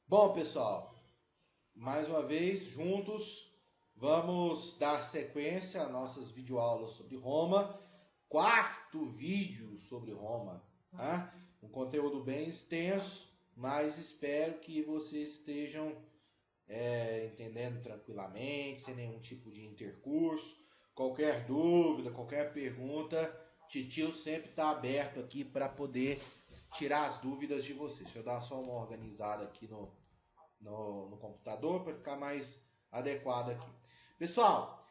Bom, pessoal, mais uma vez, juntos, vamos dar sequência às nossas videoaulas sobre Roma. Quarto vídeo sobre Roma, tá? Um conteúdo bem extenso, mas espero que vocês estejam entendendo tranquilamente, sem nenhum tipo de intercurso. Qualquer dúvida, qualquer pergunta, Titio sempre está aberto aqui para poder tirar as dúvidas de vocês. Deixa eu dar só uma organizada aqui no computador para ficar mais adequado aqui. Pessoal,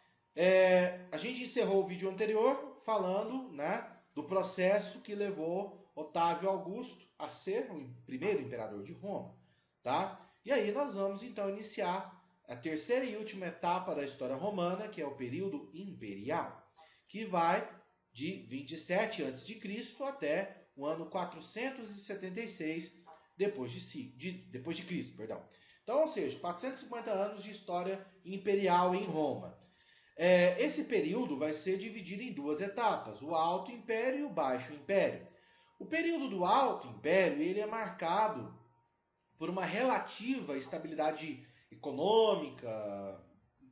a gente encerrou o vídeo anterior falando, do processo que levou Otávio Augusto a ser o primeiro imperador de Roma, tá? E aí nós vamos então iniciar a terceira e última etapa da história romana, que é o período imperial, que vai de 27 a.C. até o ano 476 depois de Cristo, perdão. Então, ou seja, 450 anos de história imperial em Roma. Esse período vai ser dividido em duas etapas, o Alto Império e o Baixo Império. O período do Alto Império ele é marcado por uma relativa estabilidade econômica,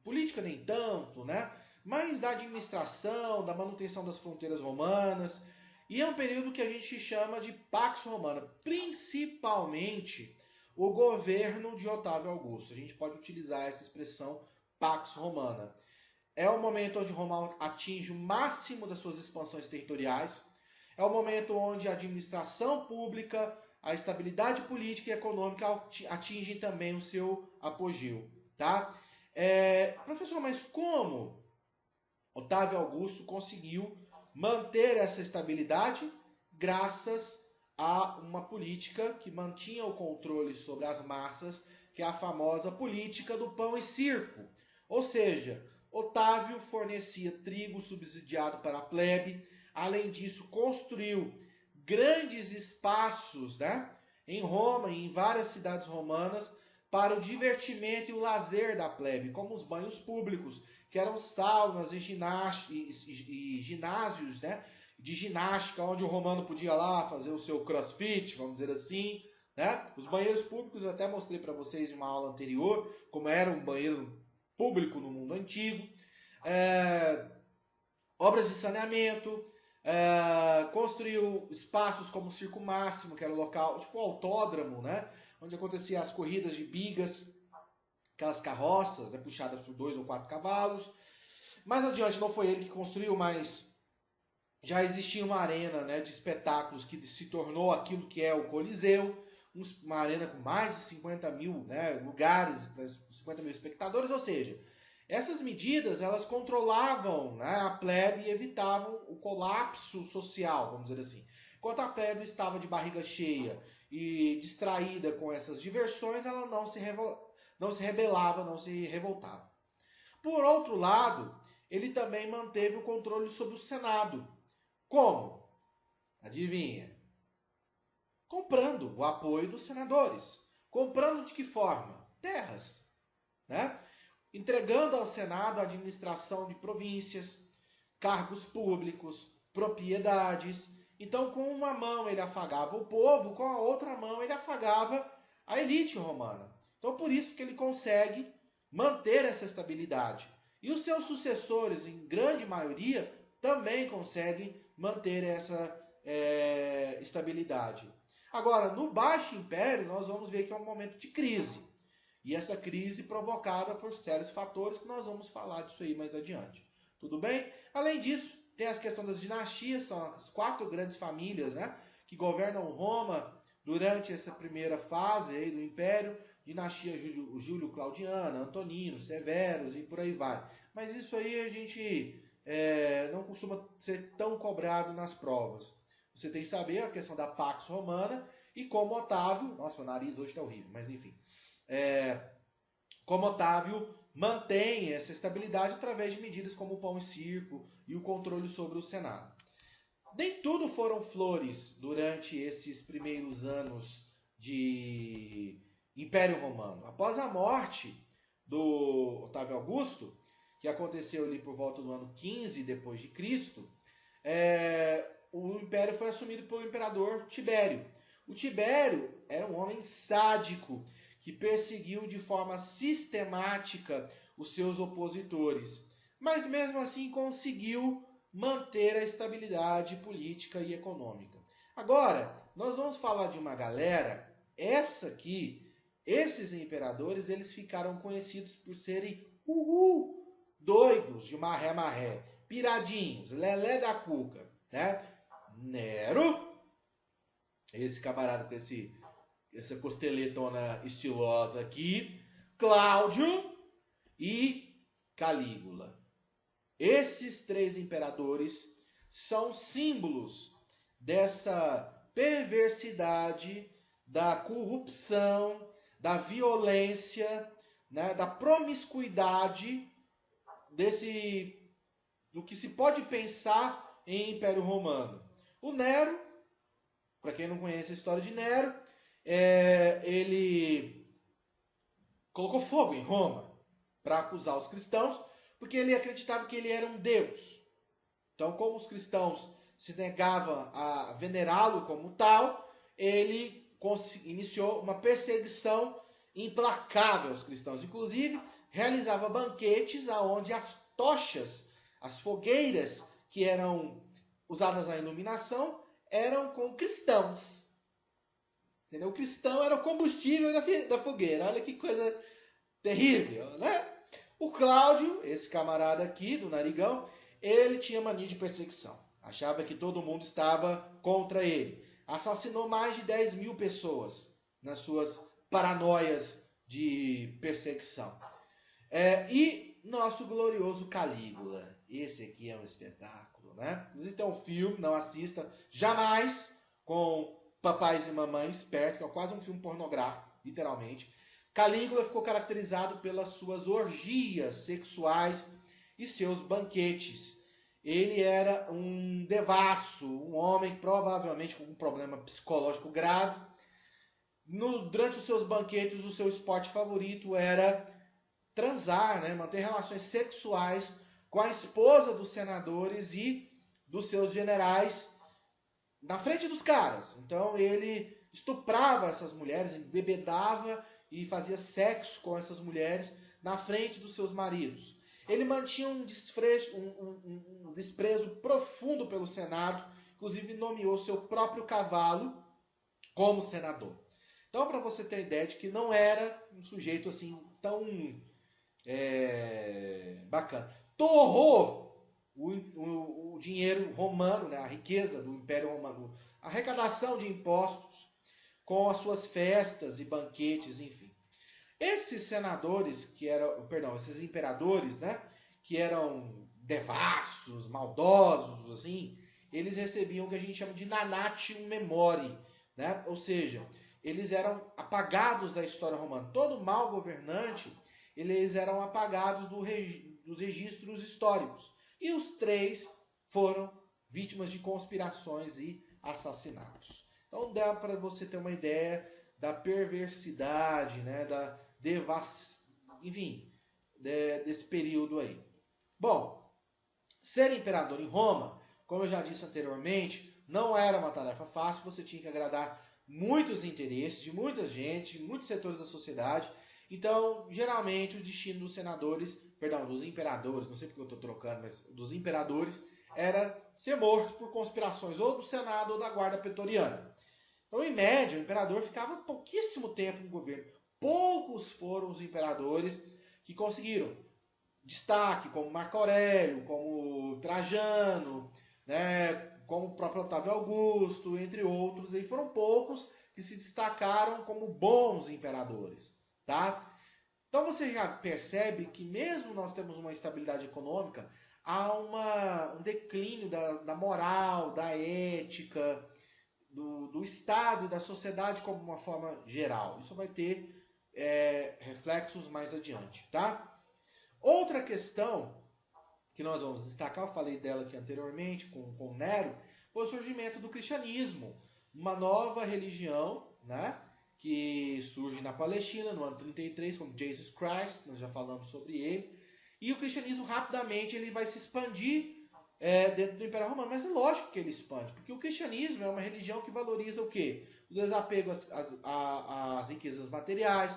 política nem tanto, mas da administração, da manutenção das fronteiras romanas. E é um período que a gente chama de Pax Romana, principalmente o governo de Otávio Augusto. A gente pode utilizar essa expressão Pax Romana. É o momento onde Roma atinge o máximo das suas expansões territoriais. É o momento onde a administração pública, a estabilidade política e econômica atingem também o seu apogeu. Tá? Professor, mas como Otávio Augusto conseguiu manter essa estabilidade graças a uma política que mantinha o controle sobre as massas, que é a famosa política do pão e circo? Ou seja, Otávio fornecia trigo subsidiado para a plebe. Além disso, construiu grandes espaços, em Roma e em várias cidades romanas para o divertimento e o lazer da plebe, como os banhos públicos, que eram saunas e ginásios, de ginástica, onde o romano podia lá fazer o seu crossfit, vamos dizer assim. Os banheiros públicos eu até mostrei para vocês em uma aula anterior, como era um banheiro público no mundo antigo. Obras de saneamento, construiu espaços como o Circo Máximo, que era o local, tipo o autódromo, onde aconteciam as corridas de bigas, aquelas carroças puxadas por 2 ou 4 cavalos. Mais adiante não foi ele que construiu, mas já existia uma arena de espetáculos que se tornou aquilo que é o Coliseu, uma arena com mais de 50 mil lugares para 50 mil espectadores, ou seja, essas medidas elas controlavam a plebe e evitavam o colapso social, vamos dizer assim. Enquanto a plebe estava de barriga cheia e distraída com essas diversões, ela não se rebelava, não se revoltava. Por outro lado, ele também manteve o controle sobre o Senado. Como? Adivinha? Comprando o apoio dos senadores. Comprando de que forma? Terras. Entregando ao Senado a administração de províncias, cargos públicos, propriedades. Então, com uma mão ele afagava o povo, com a outra mão ele afagava a elite romana. Então, por isso que ele consegue manter essa estabilidade. E os seus sucessores, em grande maioria, também conseguem manter essa estabilidade. Agora, no Baixo Império, nós vamos ver que é um momento de crise. E essa crise provocada por sérios fatores, que nós vamos falar disso aí mais adiante. Tudo bem? Além disso, tem as questões das dinastias, são as 4 grandes famílias que governam Roma durante essa primeira fase aí do Império. Dinastia Júlio-Claudiana, Antonino, Severus e por aí vai. Mas isso aí a gente não costuma ser tão cobrado nas provas. Você tem que saber a questão da Pax Romana e como Otávio... Nossa, meu nariz hoje está horrível, mas enfim. Como Otávio mantém essa estabilidade através de medidas como o pão e circo e o controle sobre o Senado. Nem tudo foram flores durante esses primeiros anos de Império Romano. Após a morte do Otávio Augusto, que aconteceu ali por volta do ano 15 depois de Cristo, o império foi assumido pelo imperador Tibério. O Tibério era um homem sádico que perseguiu de forma sistemática os seus opositores, mas mesmo assim conseguiu manter a estabilidade política e econômica. Agora, nós vamos falar de uma galera, esses imperadores, eles ficaram conhecidos por serem doidos de marré-marré, piradinhos, lelé da cuca, né? Nero, esse camarada com essa costeletona estilosa aqui, Cláudio e Calígula. Esses três imperadores são símbolos dessa perversidade, da corrupção, da violência, né, da promiscuidade do que se pode pensar em Império Romano. O Nero, para quem não conhece a história de Nero, ele colocou fogo em Roma para acusar os cristãos, porque ele acreditava que ele era um deus. Então, como os cristãos se negavam a venerá-lo como tal, ele iniciou uma perseguição implacável aos cristãos. Inclusive, realizava banquetes onde as tochas, as fogueiras que eram usadas na iluminação, eram com cristãos. Entendeu? O cristão era o combustível da fogueira. Olha que coisa terrível, né? O Cláudio, esse camarada aqui do narigão, ele tinha mania de perseguição. Achava que todo mundo estava contra ele. Assassinou mais de 10 mil pessoas nas suas paranoias de perseguição. E nosso glorioso Calígula. Esse aqui é um espetáculo, né? Inclusive tem um filme, não assista jamais, com papais e mamães perto, que é quase um filme pornográfico, literalmente. Calígula ficou caracterizado pelas suas orgias sexuais e seus banquetes. Ele era um devasso, um homem provavelmente com um problema psicológico grave. Durante os seus banquetes, o seu esporte favorito era transar, né? Manter relações sexuais com a esposa dos senadores e dos seus generais na frente dos caras. Então ele estuprava essas mulheres, embebedava e fazia sexo com essas mulheres na frente dos seus maridos. Ele mantinha um desprezo profundo pelo Senado, inclusive nomeou seu próprio cavalo como senador. Então, para você ter ideia de que não era um sujeito assim tão bacana. Torrou o dinheiro romano, né, a riqueza do Império Romano, a arrecadação de impostos com as suas festas e banquetes, enfim. Esses esses imperadores, né, que eram devassos, maldosos, assim, eles recebiam o que a gente chama de nanatium memoriae, né? Ou seja, eles eram apagados da história romana. Todo mau governante, eles eram apagados dos registros históricos. E os três foram vítimas de conspirações e assassinatos. Então dá para você ter uma ideia da perversidade, né, desse período aí. Bom, ser imperador em Roma, como eu já disse anteriormente, não era uma tarefa fácil. Você tinha que agradar muitos interesses de muita gente, de muitos setores da sociedade. Então, geralmente, o destino dos dos imperadores, não sei porque eu estou trocando, mas dos imperadores, era ser morto por conspirações ou do Senado ou da guarda pretoriana. Então, em média, o imperador ficava pouquíssimo tempo no governo. Poucos foram os imperadores que conseguiram destaque, como Marco Aurélio, como Trajano, né, como o próprio Otávio Augusto, entre outros. E foram poucos que se destacaram como bons imperadores. Tá? Então você já percebe que mesmo nós temos uma estabilidade econômica, há um declínio da moral, da ética, do Estado e da sociedade como uma forma geral. Isso vai ter reflexos mais adiante. Tá? Outra questão que nós vamos destacar, eu falei dela aqui anteriormente com Nero, foi o surgimento do cristianismo, uma nova religião, né, que surge na Palestina no ano 33, como Jesus Christ, nós já falamos sobre ele, e o cristianismo rapidamente ele vai se expandir dentro do Império Romano, mas é lógico que ele expande, porque o cristianismo é uma religião que valoriza o quê? O desapego às riquezas materiais,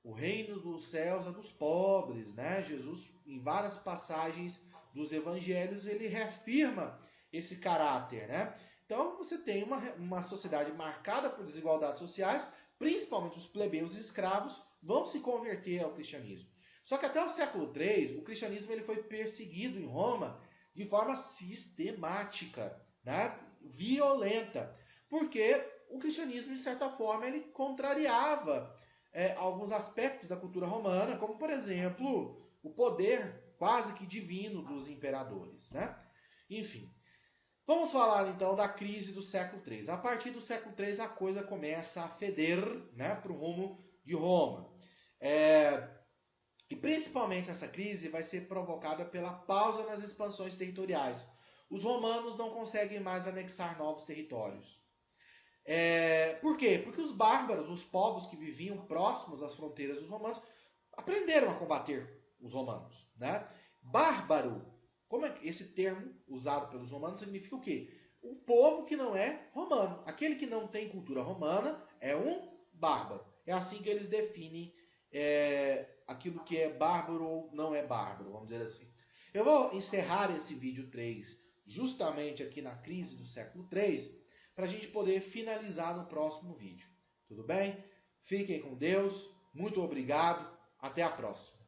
O reino dos céus é dos pobres, né? Jesus, em várias passagens dos evangelhos, ele reafirma esse caráter, né? Então, você tem uma sociedade marcada por desigualdades sociais, principalmente os plebeus e escravos vão se converter ao cristianismo. Só que até o século III, o cristianismo ele foi perseguido em Roma de forma sistemática, né? Violenta, porque o cristianismo, de certa forma, ele contrariava alguns aspectos da cultura romana, como, por exemplo, o poder quase que divino dos imperadores, né? Enfim, vamos falar então da crise do século III. A partir do século III, a coisa começa a feder, né, para o rumo de Roma. E principalmente essa crise vai ser provocada pela pausa nas expansões territoriais. Os romanos não conseguem mais anexar novos territórios. Por quê? Porque os bárbaros, os povos que viviam próximos às fronteiras dos romanos, aprenderam a combater os romanos, né? Bárbaro, como é esse termo usado pelos romanos significa o quê? Um povo que não é romano. Aquele que não tem cultura romana é um bárbaro. É assim que eles definem aquilo que é bárbaro ou não é bárbaro, vamos dizer assim. Eu vou encerrar esse vídeo 3 justamente aqui na crise do século III, para a gente poder finalizar no próximo vídeo. Tudo bem? Fiquem com Deus. Muito obrigado. Até a próxima.